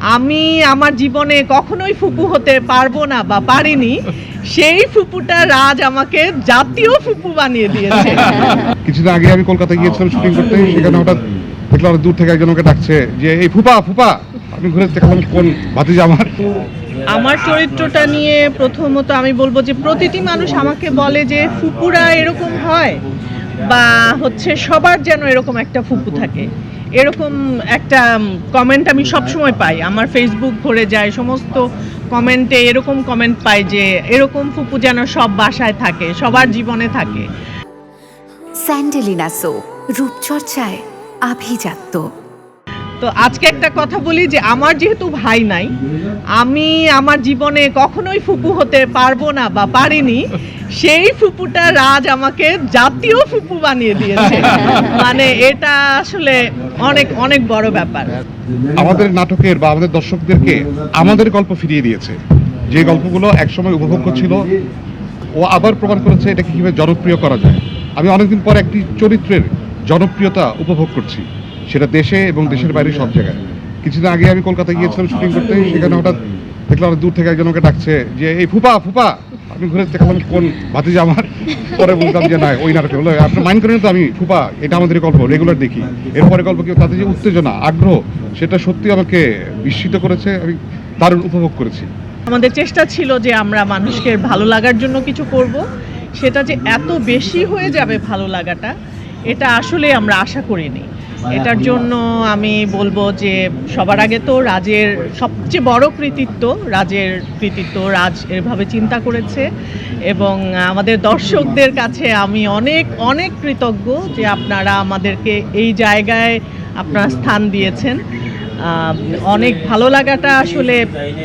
আমি আমার জীবনে কখনোই ফুপু হতে পারবো না বা পারিনি, সেই ফুপুটা রাজ আমাকে জাতীয় ফুপু বানিয়ে দিয়েছে। কিছুদিন আগে আমি কলকাতা গিয়েছিলাম শুটিং করতে, সেখানে হঠাৎ দেখলাম দূর থেকে একজন ওকে ডাকছে যে এই ফুপা ফুপা। আমি ঘুরে দেখলাম কোন ভাতিজা আমার। আমার চরিত্রটা নিয়ে প্রথমত আমি বলবো যে প্রতিটি মানুষ আমাকে বলে যে ফুপুরা এরকম হয়, বা হচ্ছে সবার যেন এরকম একটা ফুপু থাকে, এরকম একটা কমেন্ট আমি সবসময় পাই। আমার ফেসবুক ভরে যায়, সমস্ত কমেন্টে এরকম কমেন্ট পাই যে এরকম ফুপু যেন সব বাসায় থাকে, সবার জীবনে থাকে। স্যান্ডেলিনা সো, রূপচর্চায় আভিজাত্য। তো আজকে একটা কথা বলি যে আমার যেহেতু ভাই নাই, আমি আমার জীবনে কখনোই ফুপু হতে পারবো না বা পারিনি, সেই ফুপুটা রাজ আমাকে জাতীয় ফুপু বানিয়ে দিয়েছে। মানে এটা আসলে অনেক অনেক বড় ব্যাপার। আমাদের নাটকের বা আমাদের দর্শকদেরকে আমাদের গল্প ফিরিয়ে দিয়েছে। যে গল্পগুলো একসময় উপভোগ্য ছিল, ও আবার প্রমাণ করেছে এটাকে কিভাবে জনপ্রিয় করা যায়। আমি অনেকদিন পর একটি চরিত্রের জনপ্রিয়তা উপভোগ করছি, সেটা দেশে এবং দেশের বাইরে সব জায়গায়। কিছুদিন আগে আমি কলকাতা গিয়েছিলাম শুটিং করতে, সেখানে হঠাৎ দেখলাম দূর থেকে একজন ওকে ডাকছে যে এই ফুপা ফুপা। আমি ঘুরে দেখলাম কোন ভাতিজা আমার। পরে বলতাম যে না, ওই নাটকে হলো আপনি মাইন্ড করেন তো, আমি ফুপা এটা আমাদের গল্প রেগুলার দেখি। এরপরে গল্প কেউ তাদের যে উত্তেজনা আগ্রহ, সেটা সত্যি আমাকে বিস্মিত করেছে। আমি দারুণ উপভোগ করেছি। আমাদের চেষ্টা ছিল যে আমরা মানুষকে ভালো লাগার জন্য কিছু করব, সেটা যে এত বেশি হয়ে যাবে ভালো লাগাটা, এটা আসলে আমরা আশা করিনি। এটার জন্য আমি বলবো যে সবার আগে তো রাজের সবচেয়ে বড় কৃতিত্ব, রাজ এভাবে চিন্তা করেছে, এবং আমাদের দর্শকদের কাছে আমি অনেক অনেক কৃতজ্ঞ যে আপনারা আমাদেরকে এই জায়গায় আপনারা স্থান দিয়েছেন। অনেক ভালো লাগাটা আসলে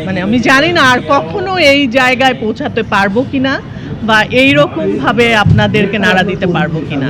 মানে আমি জানি না আর কখনো এই জায়গায় পৌঁছাতে পারবো কিনা, বা এইরকমভাবে আপনাদেরকে নাড়া দিতে পারবো কিনা।